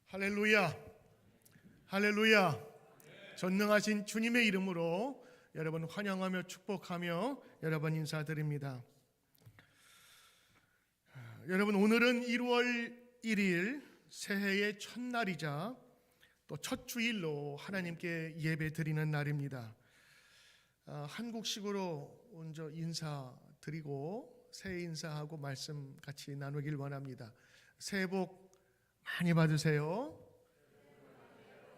할렐루야, 할렐루야. 전능하신 주님의 이름으로 여러분 환영하며 축복하며 여러분 인사드립니다. 여러분, 오늘은 1월 1일 새해의 첫날이자 또 첫 주일로 하나님께 예배 드리는 날입니다. 한국식으로 먼저 인사드리고 새해 인사하고 말씀 같이 나누길 원합니다. 새해 복 많이 받으세요.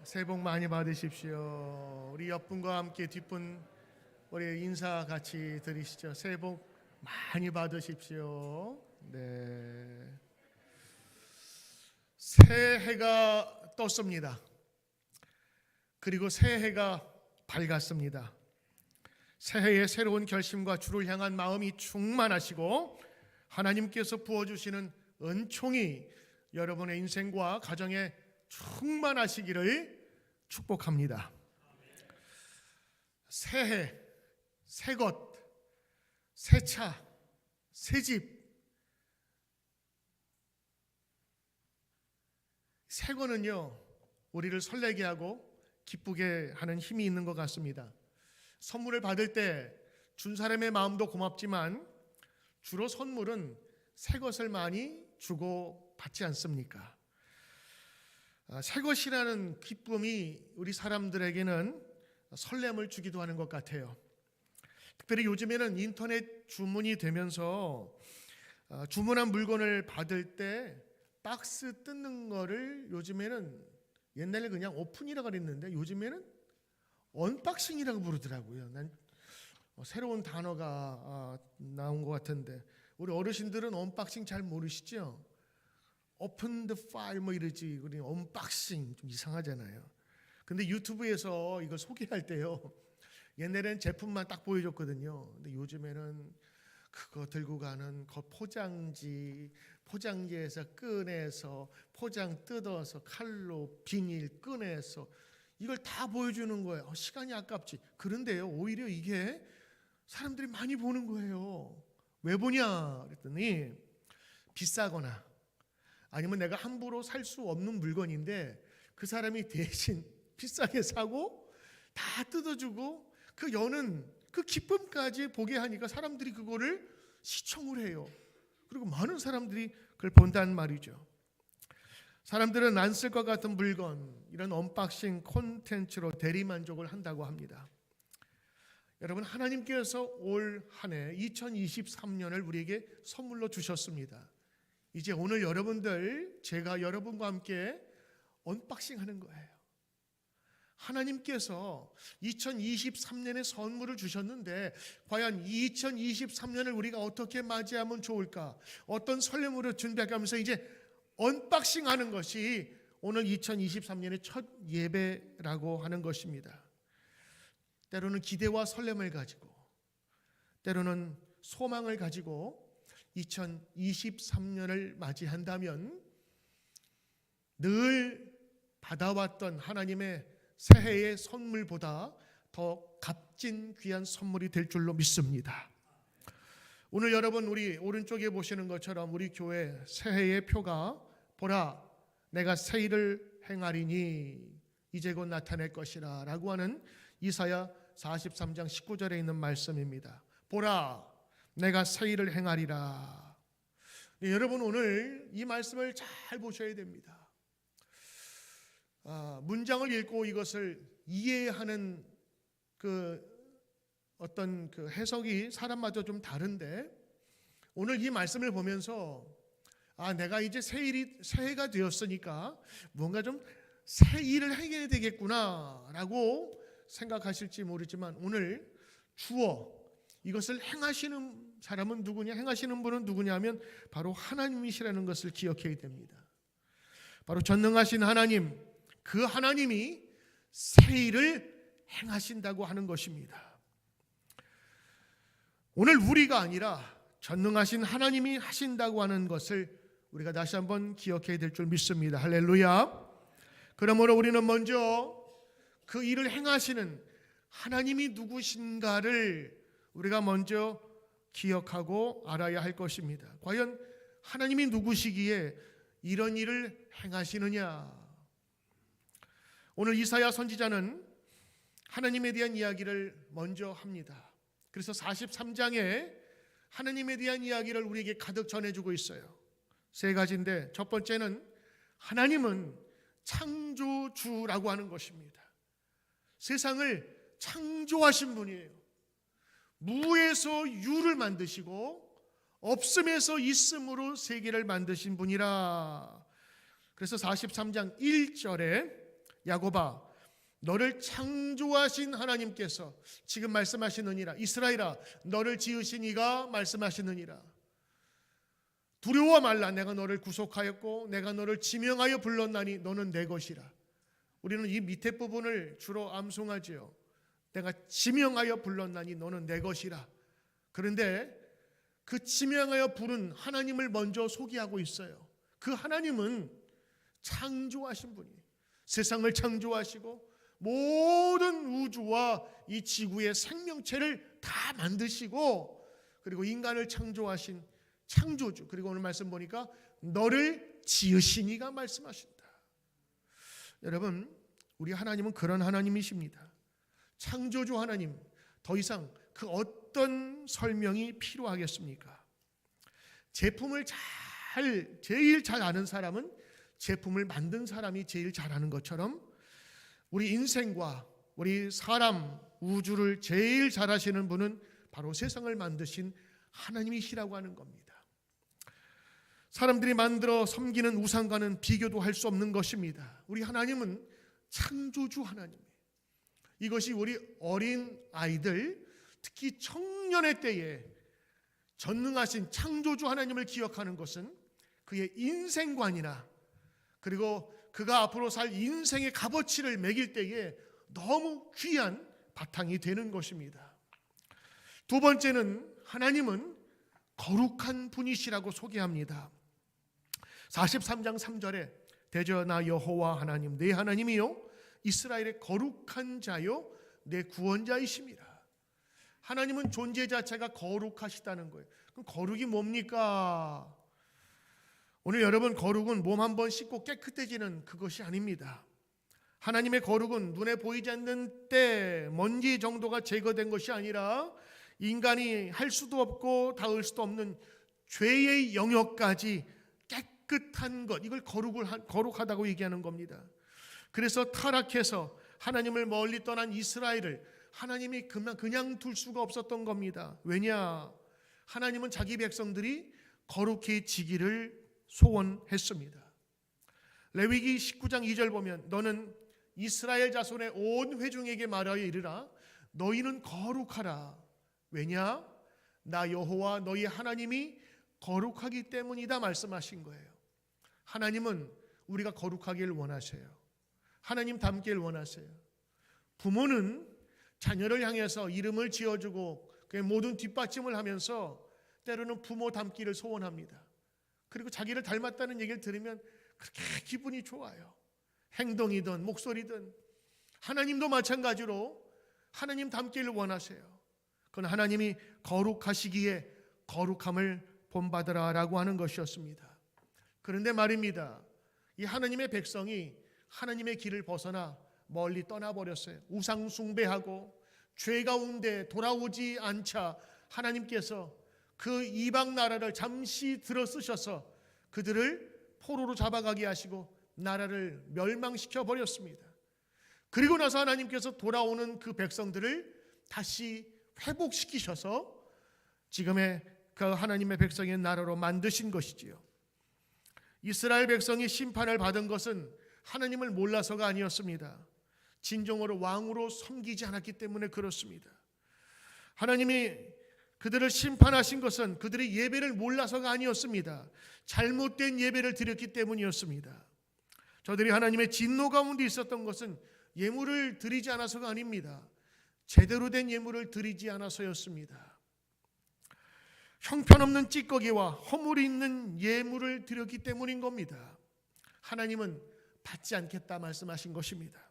새해 복 많이 받으십시오. 우리 옆분과 함께 뒷분 우리 인사 같이 드리시죠. 새해 복 많이 받으십시오. 네. 새해가 떴습니다. 그리고 새해가 밝았습니다. 새해의 새로운 결심과 주를 향한 마음이 충만하시고 하나님께서 부어주시는 은총이 여러분의 인생과 가정에 충만하시기를 축복합니다. 새해, 새것, 새차, 새집. 새거는요, 우리를 설레게 하고 기쁘게 하는 힘이 있는 것 같습니다. 선물을 받을 때 준 사람의 마음도 고맙지만 주로 선물은 새 것을 많이 주고 받지 않습니까? 새 것이라는 기쁨이 우리 사람들에게는 설렘을 주기도 하는 것 같아요. 특별히 요즘에는 인터넷 주문이 되면서 주문한 물건을 받을 때 박스 뜯는 거를 요즘에는 옛날에 그냥 오픈이라고 그랬는데 요즘에는 언박싱이라고 부르더라고요. 난 새로운 단어가 나온 것 같은데 우리 어르신들은 언박싱 잘 모르시죠? 오픈 더 파일 뭐 이러지. 우리 언박싱 좀 이상하잖아요. 근데 유튜브에서 이걸 소개할 때요, 옛날에는 제품만 딱 보여줬거든요. 근데 요즘에는 그거 들고 가는 그 포장지에서 꺼내서 포장 뜯어서 칼로 비닐 꺼내서 이걸 다 보여주는 거예요. 시간이 아깝지. 그런데요, 오히려 이게 사람들이 많이 보는 거예요. 왜 보냐 그랬더니 비싸거나 아니면 내가 함부로 살 수 없는 물건인데 그 사람이 대신 비싸게 사고 다 뜯어주고 그 여는 그 기쁨까지 보게 하니까 사람들이 그거를 시청을 해요. 그리고 많은 사람들이 그걸 본다는 말이죠. 사람들은 안 쓸 것 같은 물건, 이런 언박싱 콘텐츠로 대리만족을 한다고 합니다. 여러분, 하나님께서 올 한 해 2023년을 우리에게 선물로 주셨습니다. 이제 오늘 여러분들, 제가 여러분과 함께 언박싱 하는 거예요. 하나님께서 2023년에 선물을 주셨는데 과연 2023년을 우리가 어떻게 맞이하면 좋을까? 어떤 설렘으로 준비하면서 이제 언박싱 하는 것이 오늘 2023년의 첫 예배라고 하는 것입니다. 때로는 기대와 설렘을 가지고, 때로는 소망을 가지고 2023년을 맞이한다면 늘 받아왔던 하나님의 새해의 선물보다 더 값진 귀한 선물이 될 줄로 믿습니다. 오늘 여러분, 우리 오른쪽에 보시는 것처럼 우리 교회 새해의 표가 보라 내가 새 일을 행하리니 이제 곧 나타낼 것이라 라고 하는 이사야 43장 19절에 있는 말씀입니다. 보라 내가 새 일을 행하리라. 네, 여러분, 오늘 이 말씀을 잘 보셔야 됩니다. 문장을 읽고 이것을 이해하는 어떤 해석이 사람마다 좀 다른데 오늘 이 말씀을 보면서 내가 이제 새해가 되었으니까 뭔가 좀 새 일을 해야 되겠구나 라고 생각하실지 모르지만 오늘 주어 이것을 행하시는 사람은 누구냐, 행하시는 분은 누구냐 하면 바로 하나님이시라는 것을 기억해야 됩니다. 바로 전능하신 하나님, 그 하나님이 새 일을 행하신다고 하는 것입니다. 오늘 우리가 아니라 전능하신 하나님이 하신다고 하는 것을 우리가 다시 한번 기억해야 될 줄 믿습니다. 할렐루야. 그러므로 우리는 먼저 그 일을 행하시는 하나님이 누구신가를 우리가 먼저 기억하고 알아야 할 것입니다. 과연 하나님이 누구시기에 이런 일을 행하시느냐? 오늘 이사야 선지자는 하나님에 대한 이야기를 먼저 합니다. 그래서 43장에 하나님에 대한 이야기를 우리에게 가득 전해주고 있어요. 세 가지인데 첫 번째는 하나님은 창조주라고 하는 것입니다. 세상을 창조하신 분이에요. 무에서 유를 만드시고 없음에서 있음으로 세계를 만드신 분이라. 그래서 43장 1절에 야곱아 너를 창조하신 하나님께서 지금 말씀하시느니라. 이스라엘아 너를 지으신 이가 말씀하시느니라. 두려워 말라. 내가 너를 구속하였고 내가 너를 지명하여 불렀나니 너는 내 것이라. 우리는 이 밑에 부분을 주로 암송하지요. 내가 지명하여 불렀나니 너는 내 것이라. 그런데 그 지명하여 부른 하나님을 먼저 소개하고 있어요. 그 하나님은 창조하신 분이에요. 세상을 창조하시고 모든 우주와 이 지구의 생명체를 다 만드시고 그리고 인간을 창조하신 창조주. 그리고 오늘 말씀 보니까 너를 지으신 이가 말씀하신다. 여러분 우리 하나님은 그런 하나님이십니다. 창조주 하나님, 더 이상 그 어떤 설명이 필요하겠습니까? 제품을 제일 잘 아는 사람은 제품을 만든 사람이 제일 잘하는 것처럼 우리 인생과 우리 사람, 우주를 제일 잘하시는 분은 바로 세상을 만드신 하나님이시라고 하는 겁니다. 사람들이 만들어 섬기는 우상과는 비교도 할 수 없는 것입니다. 우리 하나님은 창조주 하나님이에요. 이것이 우리 어린 아이들, 특히 청년의 때에 전능하신 창조주 하나님을 기억하는 것은 그의 인생관이나 그리고 그가 앞으로 살 인생의 값어치를 매길 때에 너무 귀한 바탕이 되는 것입니다. 두 번째는 하나님은 거룩한 분이시라고 소개합니다. 43장 3절에 대저나 여호와 하나님 내 하나님이요 이스라엘의 거룩한 자요 내 구원자이심이라. 하나님은 존재 자체가 거룩하시다는 거예요. 그럼 거룩이 뭡니까? 오늘 여러분 거룩은 몸 한번 씻고 깨끗해지는 그것이 아닙니다. 하나님의 거룩은 눈에 보이지 않는 때 먼지 정도가 제거된 것이 아니라 인간이 할 수도 없고 닿을 수도 없는 죄의 영역까지 깨끗한 것, 이걸 거룩하다고 얘기하는 겁니다. 그래서 타락해서 하나님을 멀리 떠난 이스라엘을 하나님이 그냥 둘 수가 없었던 겁니다. 왜냐? 하나님은 자기 백성들이 거룩해지기를 소원했습니다. 레위기 19장 2절 보면 너는 이스라엘 자손의 온 회중에게 말하여 이르라 너희는 거룩하라. 왜냐? 나 여호와 너희 하나님이 거룩하기 때문이다 말씀하신 거예요. 하나님은 우리가 거룩하기를 원하세요. 하나님 닮기를 원하세요. 부모는 자녀를 향해서 이름을 지어주고 그의 모든 뒷받침을 하면서 때로는 부모 닮기를 소원합니다. 그리고 자기를 닮았다는 얘기를 들으면 그렇게 기분이 좋아요. 행동이든 목소리든. 하나님도 마찬가지로 하나님 닮기를 원하세요. 그건 하나님이 거룩하시기에 거룩함을 본받으라라고 하는 것이었습니다. 그런데 말입니다. 이 하나님의 백성이 하나님의 길을 벗어나 멀리 떠나버렸어요. 우상 숭배하고 죄 가운데 돌아오지 않자 하나님께서 그 이방 나라를 잠시 들어쓰셔서 그들을 포로로 잡아가게 하시고 나라를 멸망시켜 버렸습니다. 그리고 나서 하나님께서 돌아오는 그 백성들을 다시 회복시키셔서 지금의 그 하나님의 백성의 나라로 만드신 것이지요. 이스라엘 백성이 심판을 받은 것은 하나님을 몰라서가 아니었습니다. 진정으로 왕으로 섬기지 않았기 때문에 그렇습니다. 하나님이 그들을 심판하신 것은 그들의 예배를 몰라서가 아니었습니다. 잘못된 예배를 드렸기 때문이었습니다. 저들이 하나님의 진노 가운데 있었던 것은 예물을 드리지 않아서가 아닙니다. 제대로 된 예물을 드리지 않아서였습니다. 형편없는 찌꺼기와 허물이 있는 예물을 드렸기 때문인 겁니다. 하나님은 받지 않겠다 말씀하신 것입니다.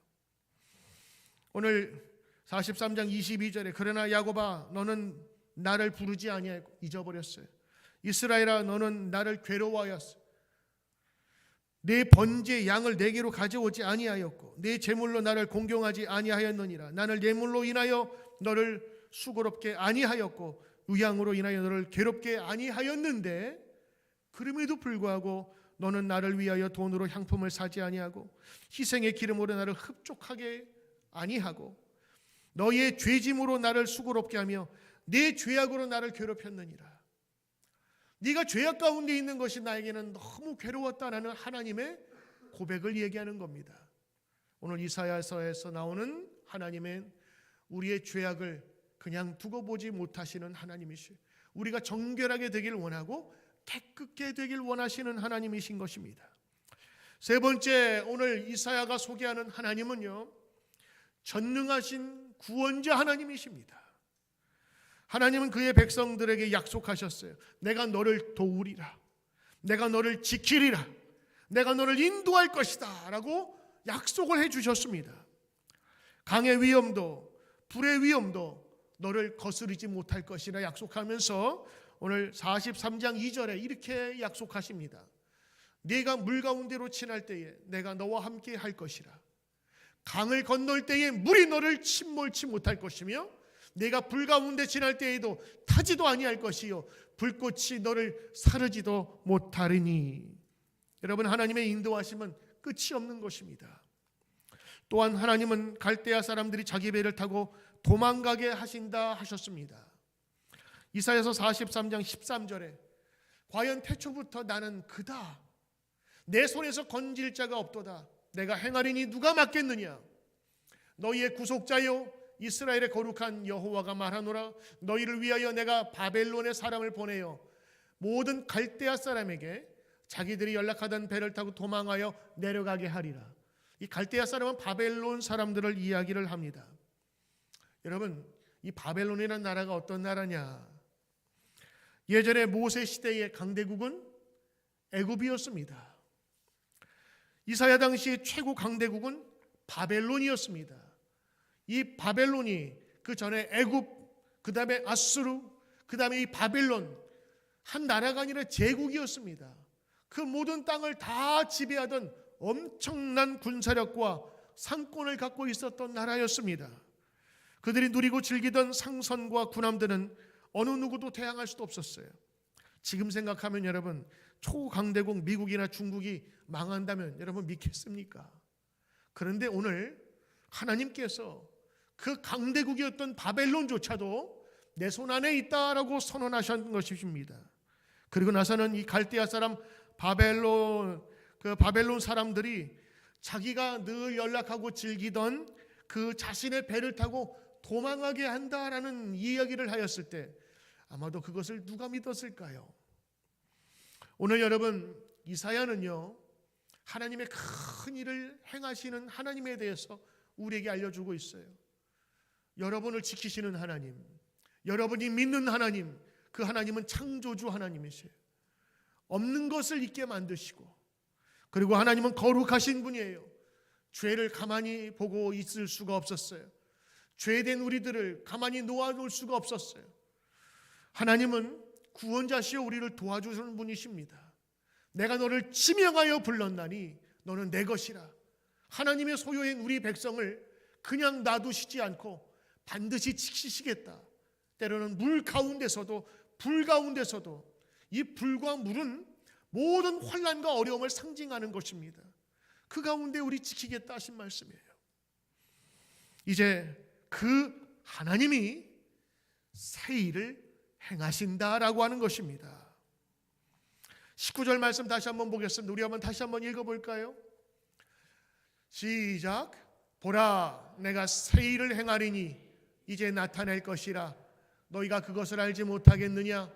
오늘 43장 22절에 그러나 야곱아 너는 나를 부르지 아니하고 잊어버렸어요. 이스라엘아 너는 나를 괴로워하였어. 내 번제 양을 내게로 가져오지 아니하였고 내 제물로 나를 공경하지 아니하였느니라. 나는 예물로 인하여 너를 수고롭게 아니하였고 의향으로 인하여 너를 괴롭게 아니하였는데 그럼에도 불구하고 너는 나를 위하여 돈으로 향품을 사지 아니하고 희생의 기름으로 나를 흡족하게 아니하고 너희의 죄짐으로 나를 수고롭게 하며 내 죄악으로 나를 괴롭혔느니라. 네가 죄악 가운데 있는 것이 나에게는 너무 괴로웠다라는 하나님의 고백을 얘기하는 겁니다. 오늘 이사야서에서 나오는 하나님은 우리의 죄악을 그냥 두고 보지 못하시는 하나님이시오. 우리가 정결하게 되길 원하고 깨끗게 되길 원하시는 하나님이신 것입니다. 세 번째, 오늘 이사야가 소개하는 하나님은요, 전능하신 구원자 하나님이십니다. 하나님은 그의 백성들에게 약속하셨어요. 내가 너를 도우리라. 내가 너를 지키리라. 내가 너를 인도할 것이다 라고 약속을 해주셨습니다. 강의 위험도 불의 위험도 너를 거스르지 못할 것이라 약속하면서 오늘 43장 2절에 이렇게 약속하십니다. 네가 물 가운데로 지날 때에 내가 너와 함께 할 것이라. 강을 건널 때에 물이 너를 침몰치 못할 것이며 내가 불 가운데 지날 때에도 타지도 아니할 것이요 불꽃이 너를 사르지도 못하리니. 여러분, 하나님의 인도하심은 끝이 없는 것입니다. 또한 하나님은 갈대아 사람들이 자기 배를 타고 도망가게 하신다 하셨습니다. 이사야서 43장 13절에 과연 태초부터 나는 그다. 내 손에서 건질 자가 없도다. 내가 행하리니 누가 막겠느냐. 너희의 구속자요 이스라엘의 거룩한 여호와가 말하노라. 너희를 위하여 내가 바벨론의 사람을 보내어 모든 갈대아 사람에게 자기들이 연락하던 배를 타고 도망하여 내려가게 하리라. 이 갈대아 사람은 바벨론 사람들을 이야기를 합니다. 여러분, 이 바벨론이라는 나라가 어떤 나라냐? 예전에 모세 시대의 강대국은 애굽이었습니다. 이사야 당시의 최고 강대국은 바벨론이었습니다. 이 바벨론이 그 전에 애굽, 그 다음에 아수르, 그 다음에 이 바벨론, 한 나라가 아니라 제국이었습니다. 그 모든 땅을 다 지배하던 엄청난 군사력과 상권을 갖고 있었던 나라였습니다. 그들이 누리고 즐기던 상선과 군함들은 어느 누구도 대항할 수도 없었어요. 지금 생각하면 여러분, 초강대국 미국이나 중국이 망한다면 여러분 믿겠습니까? 그런데 오늘 하나님께서 그 강대국이었던 바벨론조차도 내 손 안에 있다라고 선언하신 것입니다. 그리고 나서는 이 갈대아 사람 바벨론 사람들이 자기가 늘 연락하고 즐기던 그 자신의 배를 타고 도망하게 한다라는 이야기를 하였을 때 아마도 그것을 누가 믿었을까요? 오늘 여러분, 이사야는요, 하나님의 큰 일을 행하시는 하나님에 대해서 우리에게 알려주고 있어요. 여러분을 지키시는 하나님, 여러분이 믿는 하나님, 그 하나님은 창조주 하나님이세요. 없는 것을 있게 만드시고, 그리고 하나님은 거룩하신 분이에요. 죄를 가만히 보고 있을 수가 없었어요. 죄된 우리들을 가만히 놓아놓을 수가 없었어요. 하나님은 구원자시여 우리를 도와주시는 분이십니다. 내가 너를 지명하여 불렀나니 너는 내 것이라. 하나님의 소유인 우리 백성을 그냥 놔두시지 않고 반드시 지키시겠다. 때로는 물 가운데서도 불 가운데서도 이 불과 물은 모든 환난과 어려움을 상징하는 것입니다. 그 가운데 우리 지키겠다 하신 말씀이에요. 이제 그 하나님이 새 일을 행하신다라고 하는 것입니다. 19절 말씀 다시 한번 보겠습니다. 우리 한번 다시 한번 읽어볼까요? 시작. 보라, 내가 새 일을 행하리니 이제 나타낼 것이라. 너희가 그것을 알지 못하겠느냐?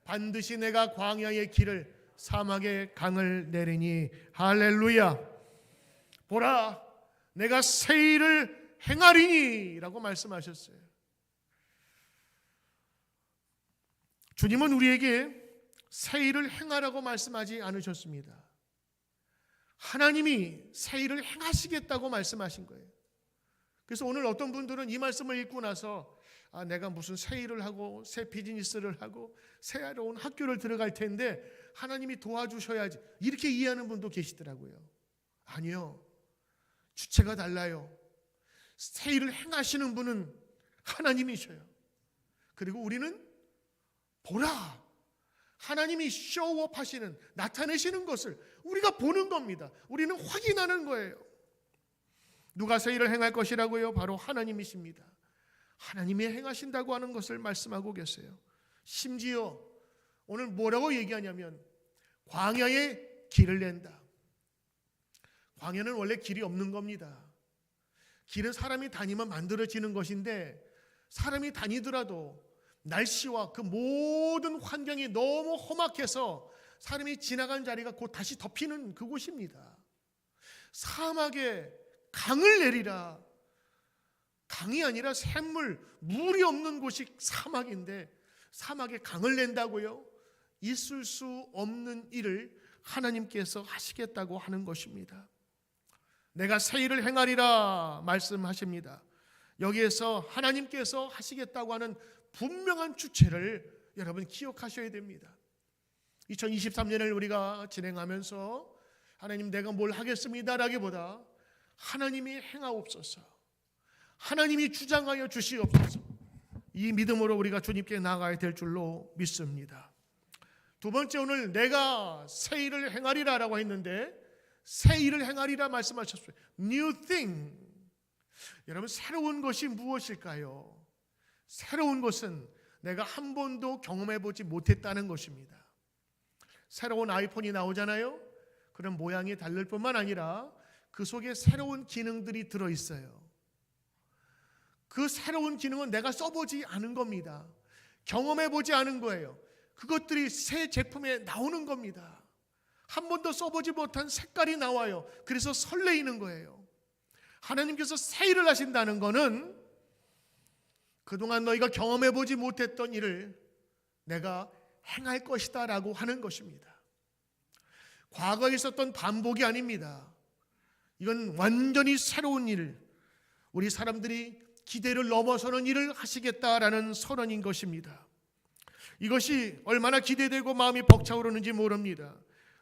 반드시 내가 광야의 길을 사막의 강을 내리니. 할렐루야. 보라, 내가 새 일을 행하리니 라고 말씀하셨어요. 주님은 우리에게 새 일을 행하라고 말씀하지 않으셨습니다. 하나님이 새 일을 행하시겠다고 말씀하신 거예요. 그래서 오늘 어떤 분들은 이 말씀을 읽고 나서 내가 무슨 새 일을 하고 새 비즈니스를 하고 새로운 학교를 들어갈 텐데 하나님이 도와주셔야지, 이렇게 이해하는 분도 계시더라고요. 아니요, 주체가 달라요. 새 일을 행하시는 분은 하나님이셔요. 그리고 우리는 보라, 하나님이 쇼업 하시는, 나타내시는 것을 우리가 보는 겁니다. 우리는 확인하는 거예요. 누가 새 일을 행할 것이라고요? 바로 하나님이십니다. 하나님이 행하신다고 하는 것을 말씀하고 계세요. 심지어 오늘 뭐라고 얘기하냐면 광야에 길을 낸다. 광야는 원래 길이 없는 겁니다. 길은 사람이 다니면 만들어지는 것인데, 사람이 다니더라도 날씨와 그 모든 환경이 너무 험악해서 사람이 지나간 자리가 곧 다시 덮이는 그곳입니다. 사막에 강을 내리라. 강이 아니라 샘물, 물이 없는 곳이 사막인데 사막에 강을 낸다고요? 있을 수 없는 일을 하나님께서 하시겠다고 하는 것입니다. 내가 새 일을 행하리라 말씀하십니다. 여기에서 하나님께서 하시겠다고 하는 분명한 주체를 여러분 기억하셔야 됩니다. 2023년을 우리가 진행하면서 하나님 내가 뭘 하겠습니다라기보다 하나님이 행하옵소서, 하나님이 주장하여 주시옵소서, 이 믿음으로 우리가 주님께 나아가야 될 줄로 믿습니다. 두 번째, 오늘 내가 새 일을 행하리라 라고 했는데 새 일을 행하리라 말씀하셨어요. New thing. 여러분, 새로운 것이 무엇일까요? 새로운 것은 내가 한 번도 경험해보지 못했다는 것입니다. 새로운 아이폰이 나오잖아요. 그런 모양이 다를 뿐만 아니라 그 속에 새로운 기능들이 들어있어요. 그 새로운 기능은 내가 써보지 않은 겁니다. 경험해보지 않은 거예요. 그것들이 새 제품에 나오는 겁니다. 한 번도 써보지 못한 색깔이 나와요. 그래서 설레이는 거예요. 하나님께서 새 일을 하신다는 것은 그동안 너희가 경험해보지 못했던 일을 내가 행할 것이다 라고 하는 것입니다. 과거에 있었던 반복이 아닙니다. 이건 완전히 새로운 일, 우리 사람들이 기대를 넘어서는 일을 하시겠다라는 선언인 것입니다. 이것이 얼마나 기대되고 마음이 벅차오르는지 모릅니다.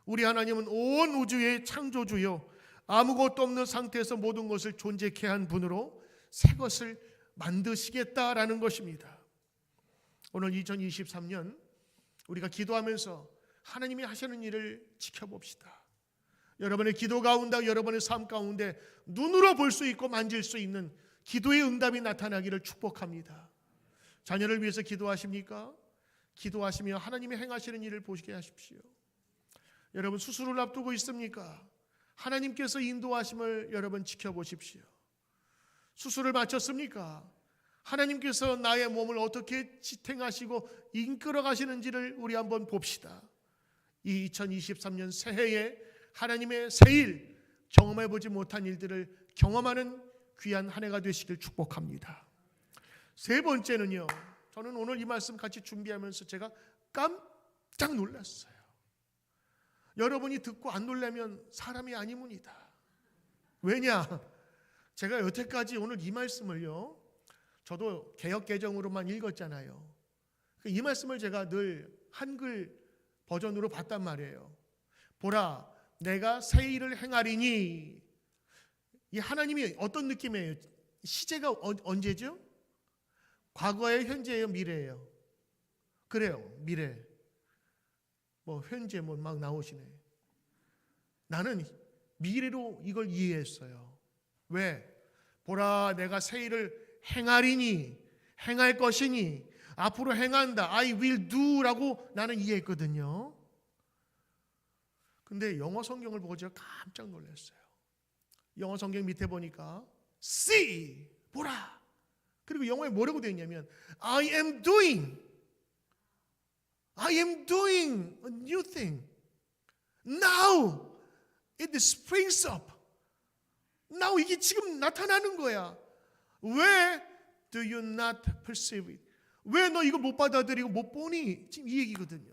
우리 하나님은 온 우주의 창조주요, 아무것도 없는 상태에서 모든 것을 존재케 한 분으로 새 것을 만드시겠다라는 것입니다. 오늘 2023년 우리가 기도하면서 하나님이 하시는 일을 지켜봅시다. 여러분의 기도 가운데, 여러분의 삶 가운데 눈으로 볼 수 있고 만질 수 있는 기도의 응답이 나타나기를 축복합니다. 자녀를 위해서 기도하십니까? 기도하시며 하나님이 행하시는 일을 보시게 하십시오. 여러분, 수술을 앞두고 있습니까? 하나님께서 인도하심을 여러분 지켜보십시오. 수술을 마쳤습니까? 하나님께서 나의 몸을 어떻게 지탱하시고 이끌어 가시는지를 우리 한번 봅시다. 이 2023년 새해에 하나님의 새일, 경험해보지 못한 일들을 경험하는 귀한 한 해가 되시길 축복합니다. 세 번째는요, 저는 오늘 이 말씀 같이 준비하면서 제가 깜짝 놀랐어요. 여러분이 듣고 안 놀라면 사람이 아니문이다. 왜냐? 제가 여태까지 오늘 이 말씀을요, 저도 개역개정으로만 읽었잖아요. 이 말씀을 제가 늘 한글 버전으로 봤단 말이에요. 보라, 내가 새 일을 행하리니. 이 하나님이 어떤 느낌이에요? 시제가 언제죠? 과거예요, 현재예요, 미래예요? 그래요, 미래. 현재 막 나오시네. 나는 미래로 이걸 이해했어요. 왜? 보라, 내가 새 일을 행하리니, 행할 것이니, 앞으로 행한다, I will do 라고 나는 이해했거든요. 근데 영어 성경을 보고 제가 깜짝 놀랐어요. 영어 성경 밑에 보니까 see, 보라. 그리고 영어에 뭐라고 되어 있냐면 I am doing a new thing. Now it springs up. Now 이게 지금 나타나는 거야. 왜 do you not perceive it? 왜 너 이거 못 받아들이고 못 보니? 지금 이 얘기거든요.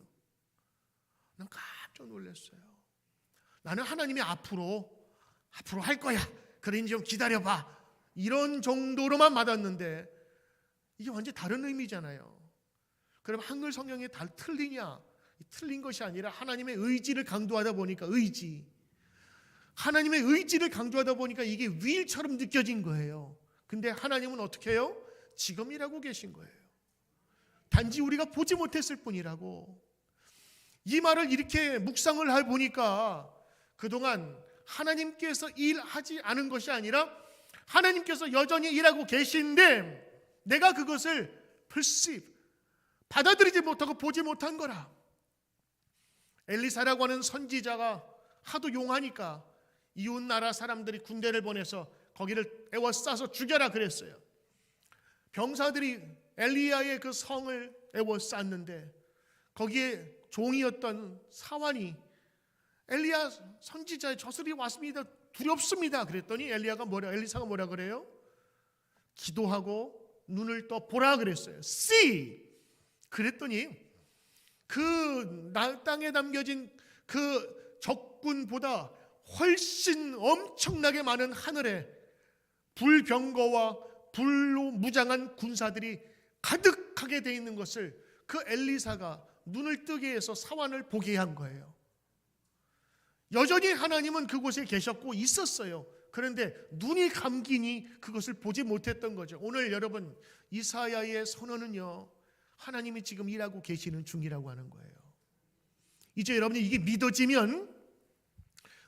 난 깜짝 놀랐어요. 나는 하나님이 앞으로 할 거야, 그러니 좀 기다려봐, 이런 정도로만 받았는데 이게 완전히 다른 의미잖아요. 그럼 한글 성경이 틀리냐? 틀린 것이 아니라 하나님의 의지를 강조하다 보니까 하나님의 의지를 강조하다 보니까 이게 윌처럼 느껴진 거예요. 근데 하나님은 어떻게 해요? 지금 일하고 계신 거예요. 단지 우리가 보지 못했을 뿐이라고. 이 말을 이렇게 묵상을 해보니까 그동안 하나님께서 일하지 않은 것이 아니라 하나님께서 여전히 일하고 계신데 내가 그것을 받아들이지 못하고 보지 못한 거라. 엘리사라고 하는 선지자가 하도 용하니까 이웃 나라 사람들이 군대를 보내서 거기를 에워싸서 죽여라 그랬어요. 병사들이 엘리야의 그 성을 에워쌌는데 거기에 종이었던 사환이 엘리야 선지자의 저슬이 왔습니다. 두렵습니다. 그랬더니 엘리사가 뭐라 그래요? 기도하고 눈을 떠 보라 그랬어요. See. 그랬더니 그 땅에 담겨진 그 적군보다 훨씬 엄청나게 많은 하늘에 불병거와 불로 무장한 군사들이 가득하게 돼 있는 것을 그 엘리사가 눈을 뜨게 해서 사환을 보게 한 거예요. 여전히 하나님은 그곳에 계셨고 있었어요. 그런데 눈이 감기니 그것을 보지 못했던 거죠. 오늘 여러분 이사야의 선언은요, 하나님이 지금 일하고 계시는 중이라고 하는 거예요. 이제 여러분이 이게 믿어지면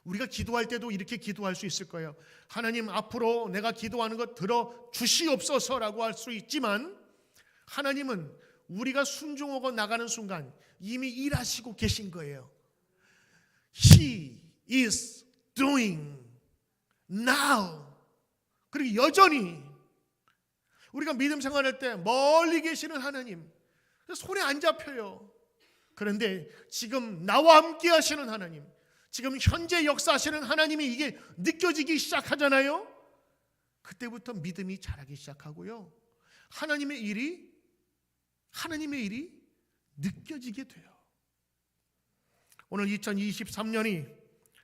우리가 기도할 때도 이렇게 기도할 수 있을 거예요. 하나님, 앞으로 내가 기도하는 것 들어 주시옵소서라고 할 수 있지만 하나님은 우리가 순종하고 나가는 순간 이미 일하시고 계신 거예요. He is doing now. 그리고 여전히 우리가 믿음 생활할 때 멀리 계시는 하나님, 손에 안 잡혀요. 그런데 지금 나와 함께 하시는 하나님, 지금 현재 역사하시는 하나님이 이게 느껴지기 시작하잖아요. 그때부터 믿음이 자라기 시작하고요, 하나님의 일이 느껴지게 돼요. 오늘 2023년이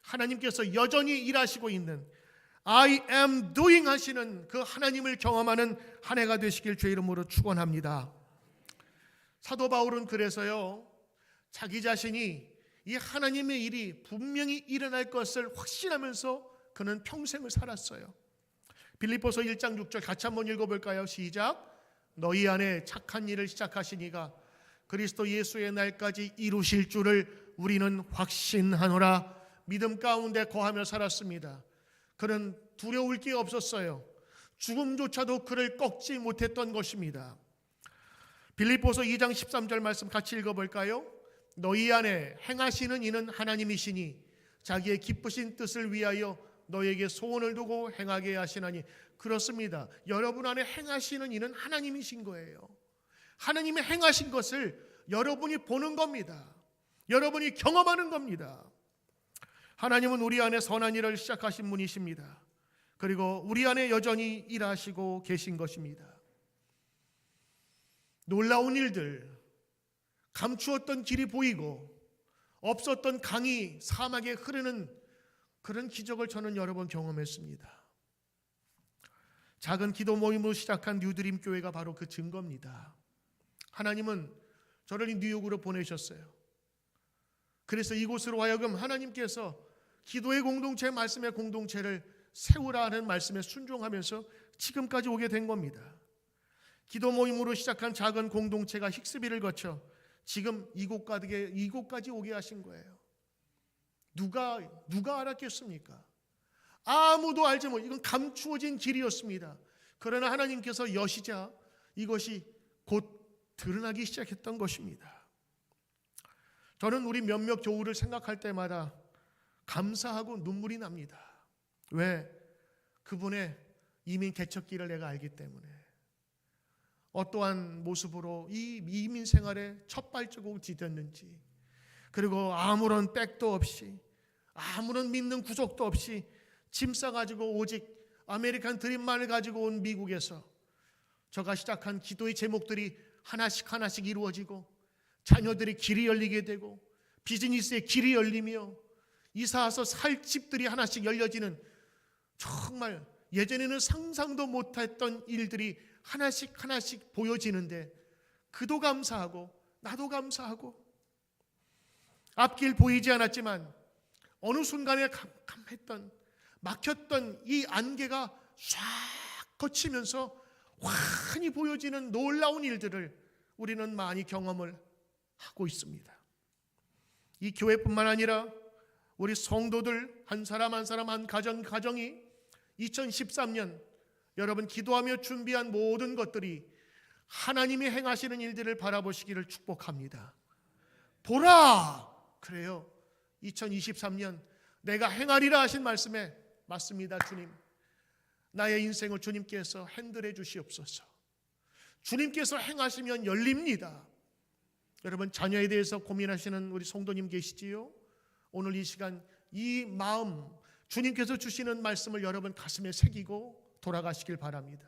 하나님께서 여전히 일하시고 있는 I am doing 하시는 그 하나님을 경험하는 한 해가 되시길 주의 이름으로 축원합니다. 사도 바울은 그래서요, 자기 자신이 이 하나님의 일이 분명히 일어날 것을 확신하면서 그는 평생을 살았어요. 빌립보서 1장 6절 같이 한번 읽어볼까요? 시작. 너희 안에 착한 일을 시작하신 이가 그리스도 예수의 날까지 이루실 줄을 우리는 확신하노라. 믿음 가운데 거하며 살았습니다. 그는 두려울 게 없었어요. 죽음조차도 그를 꺾지 못했던 것입니다. 빌립보서 2장 13절 말씀 같이 읽어볼까요? 너희 안에 행하시는 이는 하나님이시니 자기의 기쁘신 뜻을 위하여 너에게 소원을 두고 행하게 하시나니. 그렇습니다. 여러분 안에 행하시는 이는 하나님이신 거예요. 하나님의 행하신 것을 여러분이 보는 겁니다. 여러분이 경험하는 겁니다. 하나님은 우리 안에 선한 일을 시작하신 분이십니다. 그리고 우리 안에 여전히 일하시고 계신 것입니다. 놀라운 일들, 감추었던 길이 보이고 없었던 강이 사막에 흐르는 그런 기적을 저는 여러 번 경험했습니다. 작은 기도 모임으로 시작한 뉴드림 교회가 바로 그 증거입니다. 하나님은 저를 뉴욕으로 보내셨어요. 그래서 이곳으로 하여금 하나님께서 기도의 공동체, 말씀의 공동체를 세우라는 말씀에 순종하면서 지금까지 오게 된 겁니다. 기도 모임으로 시작한 작은 공동체가 힉스비를 거쳐 지금 이곳까지 오게 하신 거예요. 누가 알았겠습니까? 아무도 알지 못. 이건 감추어진 길이었습니다. 그러나 하나님께서 여시자 이것이 곧 드러나기 시작했던 것입니다. 저는 우리 몇몇 교우를 생각할 때마다 감사하고 눈물이 납니다. 왜? 그분의 이민 개척기를 내가 알기 때문에. 어떠한 모습으로 이 이민 생활에 첫 발자국을 디뎠는지, 그리고 아무런 백도 없이, 아무런 믿는 구속도 없이 짐 싸가지고 오직 아메리칸 드림만을 가지고 온 미국에서 저가 시작한 기도의 제목들이 하나씩 이루어지고 자녀들이 길이 열리게 되고 비즈니스의 길이 열리며 이사 와서 살 집들이 하나씩 열려지는, 정말 예전에는 상상도 못했던 일들이 하나씩 보여지는데 그도 감사하고 나도 감사하고 앞길 보이지 않았지만 어느 순간에 캄캄했던 막혔던 이 안개가 싹 거치면서 환히 보여지는 놀라운 일들을 우리는 많이 경험을 하고 있습니다. 이 교회뿐만 아니라 우리 성도들 한 사람 한 사람 한 가정이 2013년 여러분 기도하며 준비한 모든 것들이 하나님이 행하시는 일들을 바라보시기를 축복합니다. 보라! 그래요. 2023년 내가 행하리라 하신 말씀에 맞습니다. 주님, 나의 인생을 주님께서 핸들해 주시옵소서. 주님께서 행하시면 열립니다. 여러분, 자녀에 대해서 고민하시는 우리 성도님 계시지요? 오늘 이 시간 이 마음, 주님께서 주시는 말씀을 여러분 가슴에 새기고 돌아가시길 바랍니다.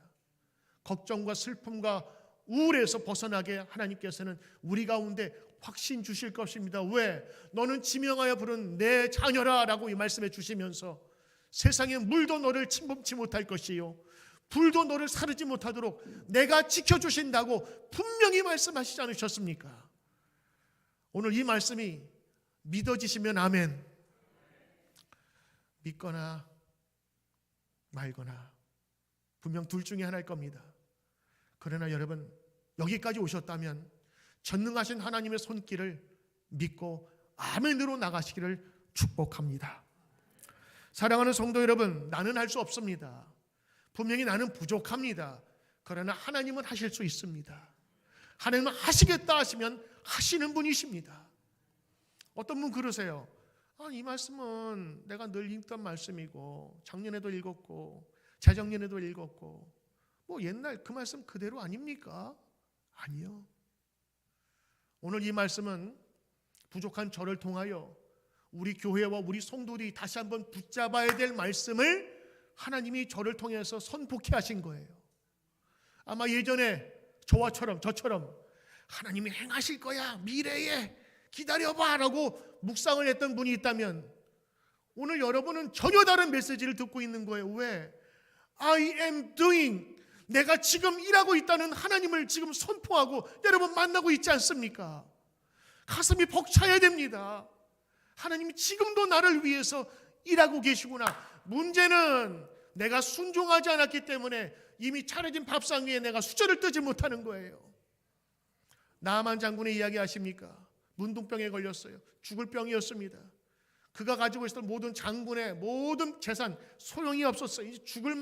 걱정과 슬픔과 우울에서 벗어나게 하나님께서는 우리 가운데 확신 주실 것입니다. 왜? 너는 지명하여 부른 내 자녀라 라고 이 말씀해 주시면서 세상에 물도 너를 침범치 못할 것이요 불도 너를 사르지 못하도록 내가 지켜주신다고 분명히 말씀하시지 않으셨습니까? 오늘 이 말씀이 믿어지시면 아멘. 믿거나 말거나 분명 둘 중에 하나일 겁니다. 그러나 여러분, 여기까지 오셨다면 전능하신 하나님의 손길을 믿고 아멘으로 나가시기를 축복합니다. 사랑하는 성도 여러분, 나는 할 수 없습니다. 분명히 나는 부족합니다. 그러나 하나님은 하실 수 있습니다. 하나님은 하시겠다 하시면 하시는 분이십니다. 어떤 분 그러세요. 이 말씀은 내가 늘 읽던 말씀이고 작년에도 읽었고 재작년에도 읽었고 뭐 옛날 그 말씀 그대로 아닙니까? 아니요. 오늘 이 말씀은 부족한 저를 통하여 우리 교회와 우리 성도들이 다시 한번 붙잡아야 될 말씀을 하나님이 저를 통해서 선포케 하신 거예요. 아마 예전에 저처럼 하나님이 행하실 거야, 미래에 기다려봐 라고 묵상을 했던 분이 있다면 오늘 여러분은 전혀 다른 메시지를 듣고 있는 거예요. 왜? I am doing, 내가 지금 일하고 있다는 하나님을 지금 선포하고 여러분 만나고 있지 않습니까? 가슴이 벅차야 됩니다. 하나님이 지금도 나를 위해서 일하고 계시구나. 문제는 내가 순종하지 않았기 때문에 이미 차려진 밥상 위에 내가 수저를 뜨지 못하는 거예요. 나아만 장군의 이야기 아십니까? 문둥병에 걸렸어요. 죽을 병이었습니다. 그가 가지고 있었던 모든 장군의 모든 재산 소용이 없었어요. 이제 죽을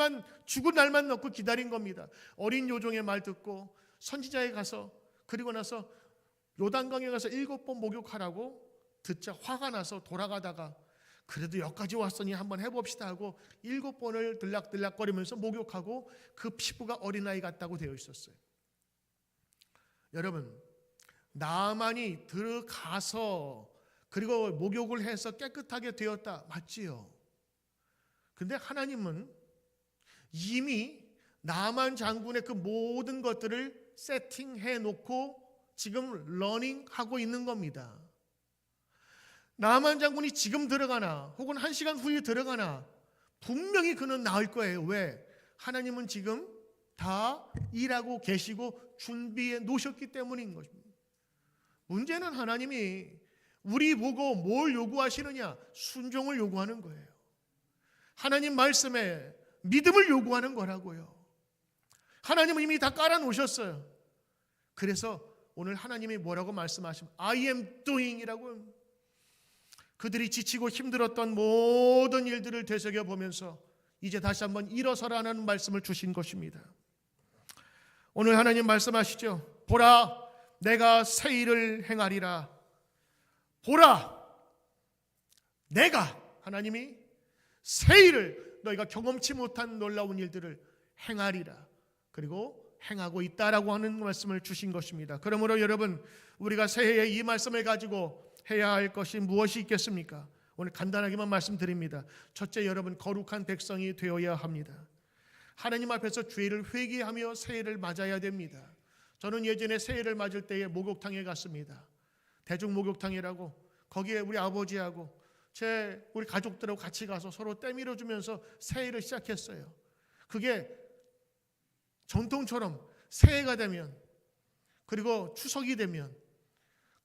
날만 놓고 기다린 겁니다. 어린 요종의 말 듣고 선지자에 가서 그리고 나서 요단강에 가서 7번 목욕하라고 듣자 화가 나서 돌아가다가 그래도 여기까지 왔으니 한번 해봅시다 하고 7번을 들락들락거리면서 목욕하고 그 피부가 어린아이 같다고 되어 있었어요. 여러분, 나만이 들어가서 그리고 목욕을 해서 깨끗하게 되었다 맞지요? 근데 하나님은 이미 나만 장군의 그 모든 것들을 세팅해 놓고 지금 러닝하고 있는 겁니다. 나만 장군이 지금 들어가나 혹은 1시간 후에 들어가나 분명히 그는 나을 거예요. 왜? 하나님은 지금 다 일하고 계시고 준비해 놓으셨기 때문인 것입니다. 문제는 하나님이 우리 보고 뭘 요구하시느냐? 순종을 요구하는 거예요. 하나님 말씀에 믿음을 요구하는 거라고요. 하나님은 이미 다 깔아놓으셨어요. 그래서 오늘 하나님이 뭐라고 말씀하시면 I am doing 이라고 그들이 지치고 힘들었던 모든 일들을 되새겨보면서 이제 다시 한번 일어서라는 말씀을 주신 것입니다. 오늘 하나님 말씀하시죠. 보라, 내가 새 일을 행하리라. 보라, 내가 하나님이 새 일을 너희가 경험치 못한 놀라운 일들을 행하리라. 그리고 행하고 있다라고 하는 말씀을 주신 것입니다. 그러므로 여러분, 우리가 새해에 이 말씀을 가지고 해야 할 것이 무엇이 있겠습니까? 오늘 간단하게만 말씀드립니다. 첫째, 여러분 거룩한 백성이 되어야 합니다. 하나님 앞에서 죄를 회개하며 새해를 맞아야 됩니다. 저는 예전에 새해를 맞을 때에 목욕탕에 갔습니다. 대중 목욕탕이라고 거기에 우리 아버지하고 우리 가족들하고 같이 가서 서로 때밀어 주면서 새해를 시작했어요. 그게 전통처럼 새해가 되면 그리고 추석이 되면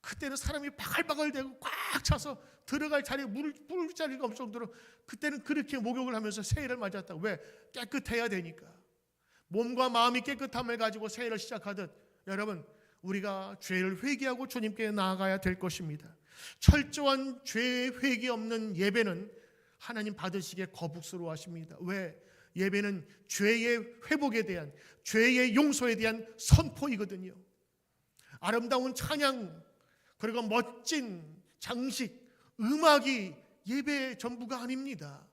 그때는 사람이 바글바글대고 꽉 차서 들어갈 자리에 물 자리가 없을 정도로 그때는 그렇게 목욕을 하면서 새해를 맞았다. 왜? 깨끗해야 되니까. 몸과 마음이 깨끗함을 가지고 새해를 시작하듯 여러분, 우리가 죄를 회개하고 주님께 나아가야 될 것입니다. 철저한 죄 회개 없는 예배는 하나님 받으시기에 거북스러워하십니다. 왜? 예배는 죄의 회복에 대한, 죄의 용서에 대한 선포이거든요. 아름다운 찬양, 그리고 멋진 장식, 음악이 예배의 전부가 아닙니다.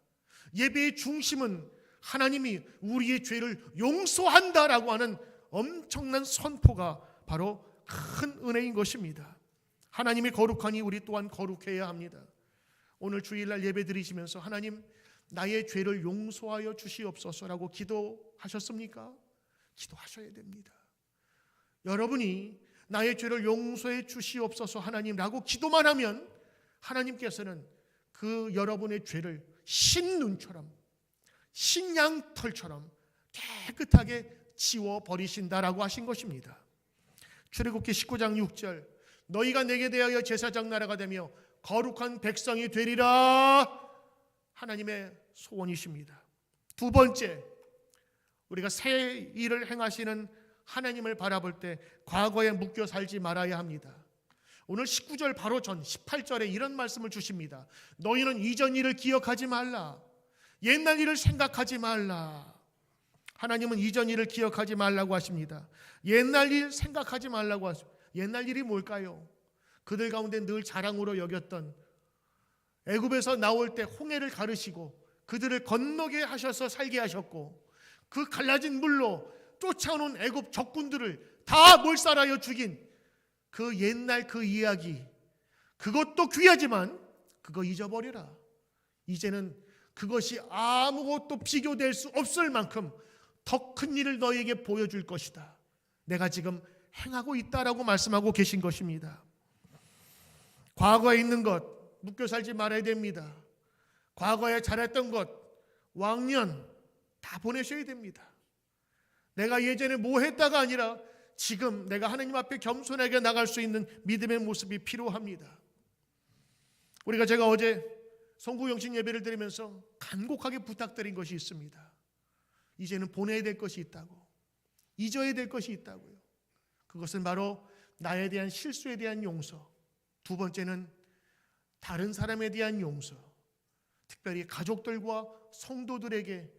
예배의 중심은 하나님이 우리의 죄를 용서한다라고 하는 엄청난 선포가 바로 큰 은혜인 것입니다. 하나님이 거룩하니 우리 또한 거룩해야 합니다. 오늘 주일날 예배 드리시면서 하나님, 나의 죄를 용서하여 주시옵소서라고 기도하셨습니까? 기도하셔야 됩니다. 여러분이 나의 죄를 용서해 주시옵소서 하나님라고 기도만 하면 하나님께서는 그 여러분의 죄를 신눈처럼, 신양털처럼 깨끗하게 지워버리신다라고 하신 것입니다. 출애굽기 19장 6절, 너희가 내게 대하여 제사장 나라가 되며 거룩한 백성이 되리라, 하나님의 소원이십니다. 두 번째, 우리가 새 일을 행하시는 하나님을 바라볼 때 과거에 묶여 살지 말아야 합니다. 오늘 19절 바로 전 18절에 이런 말씀을 주십니다. 너희는 이전 일을 기억하지 말라, 옛날 일을 생각하지 말라. 하나님은 이전 일을 기억하지 말라고 하십니다. 옛날 일 생각하지 말라고 하십니다. 옛날 일이 뭘까요? 그들 가운데 늘 자랑으로 여겼던, 애굽에서 나올 때 홍해를 가르시고 그들을 건너게 하셔서 살게 하셨고, 그 갈라진 물로 쫓아오는 애굽 적군들을 다 몰살하여 죽인 그 옛날 그 이야기, 그것도 귀하지만 그거 잊어버려라. 이제는 그것이 아무것도 비교될 수 없을 만큼 더 큰 일을 너희에게 보여줄 것이다. 내가 지금 행하고 있다라고 말씀하고 계신 것입니다. 과거에 있는 것 묶여 살지 말아야 됩니다. 과거에 잘했던 것, 왕년 다 보내셔야 됩니다. 내가 예전에 뭐 했다가 아니라 지금 내가 하나님 앞에 겸손하게 나갈 수 있는 믿음의 모습이 필요합니다. 제가 어제 성구영신 예배를 드리면서 간곡하게 부탁드린 것이 있습니다. 이제는 보내야 될 것이 있다고, 잊어야 될 것이 있다고요. 그것은 바로 나에 대한 실수에 대한 용서, 두 번째는 다른 사람에 대한 용서, 특별히 가족들과 성도들에게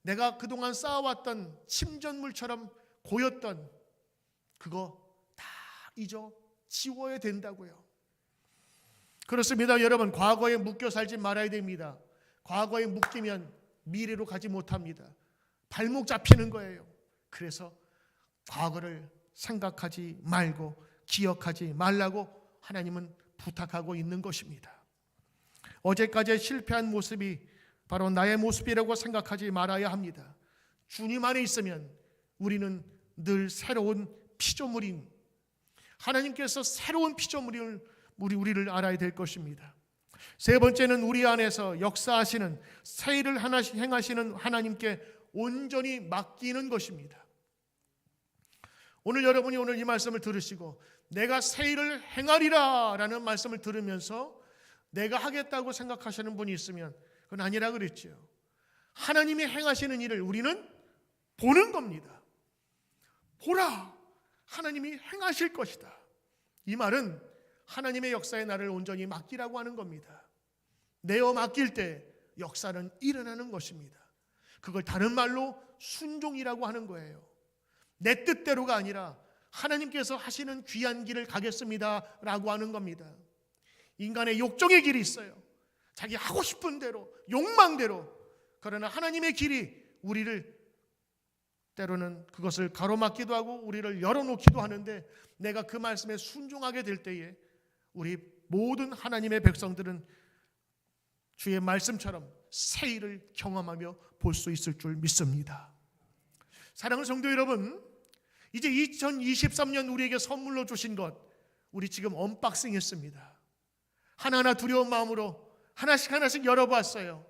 내가 그동안 쌓아왔던 침전물처럼 고였던 그거 다 잊어 지워야 된다고요. 그렇습니다. 여러분, 과거에 묶여 살지 말아야 됩니다. 과거에 묶이면 미래로 가지 못합니다. 발목 잡히는 거예요. 그래서 과거를 생각하지 말고 기억하지 말라고 하나님은 부탁하고 있는 것입니다. 어제까지 실패한 모습이 바로 나의 모습이라고 생각하지 말아야 합니다. 주님 안에 있으면 우리는 늘 새로운 피조물인, 하나님께서 새로운 피조물을 우리를 알아야 될 것입니다. 세 번째는 우리 안에서 역사하시는 새 일을 행하시는 하나님께 온전히 맡기는 것입니다. 오늘 여러분이 오늘 이 말씀을 들으시고 내가 새 일을 행하리라 라는 말씀을 들으면서 내가 하겠다고 생각하시는 분이 있으면 그건 아니라 그랬죠. 하나님이 행하시는 일을 우리는 보는 겁니다. 보라, 하나님이 행하실 것이다. 이 말은 하나님의 역사에 나를 온전히 맡기라고 하는 겁니다. 내어 맡길 때 역사는 일어나는 것입니다. 그걸 다른 말로 순종이라고 하는 거예요. 내 뜻대로가 아니라 하나님께서 하시는 귀한 길을 가겠습니다 라고 하는 겁니다. 인간의 욕정의 길이 있어요. 자기 하고 싶은 대로, 욕망대로. 그러나 하나님의 길이 우리를 때로는 그것을 가로막기도 하고 우리를 열어놓기도 하는데, 내가 그 말씀에 순종하게 될 때에 우리 모든 하나님의 백성들은 주의 말씀처럼 새 일을 경험하며 볼 수 있을 줄 믿습니다. 사랑하는 성도 여러분, 이제 2023년 우리에게 선물로 주신 것, 우리 지금 언박싱 했습니다. 하나하나 두려운 마음으로 하나씩 열어봤어요.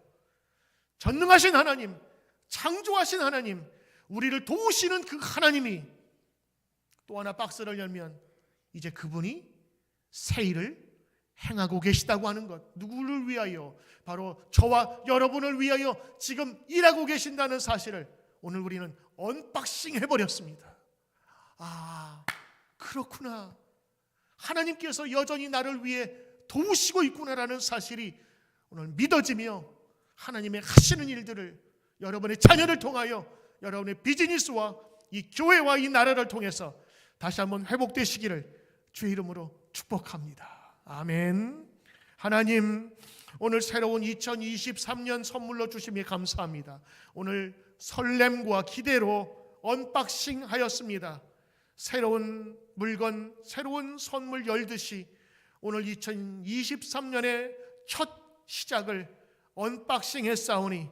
전능하신 하나님, 창조하신 하나님, 우리를 도우시는 그 하나님이 또 하나 박스를 열면 이제 그분이 새 일을 행하고 계시다고 하는 것. 누구를 위하여? 바로 저와 여러분을 위하여 지금 일하고 계신다는 사실을 오늘 우리는 언박싱 해버렸습니다. 아, 그렇구나. 하나님께서 여전히 나를 위해 도우시고 있구나라는 사실이 오늘 믿어지며 하나님의 하시는 일들을 여러분의 자녀를 통하여 여러분의 비즈니스와 이 교회와 이 나라를 통해서 다시 한번 회복되시기를 주의 이름으로 축복합니다. 아멘. 하나님, 오늘 새로운 2023년 선물로 주심에 감사합니다. 오늘 설렘과 기대로 언박싱 하였습니다. 새로운 물건, 새로운 선물 열듯이 오늘 2023년의 첫 시작을 언박싱 했사오니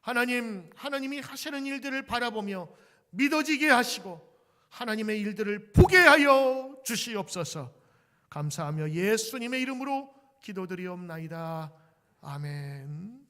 하나님, 하나님이 하시는 일들을 바라보며 믿어지게 하시고 하나님의 일들을 보게 하여 주시옵소서. 감사하며 예수님의 이름으로 기도드리옵나이다. 아멘.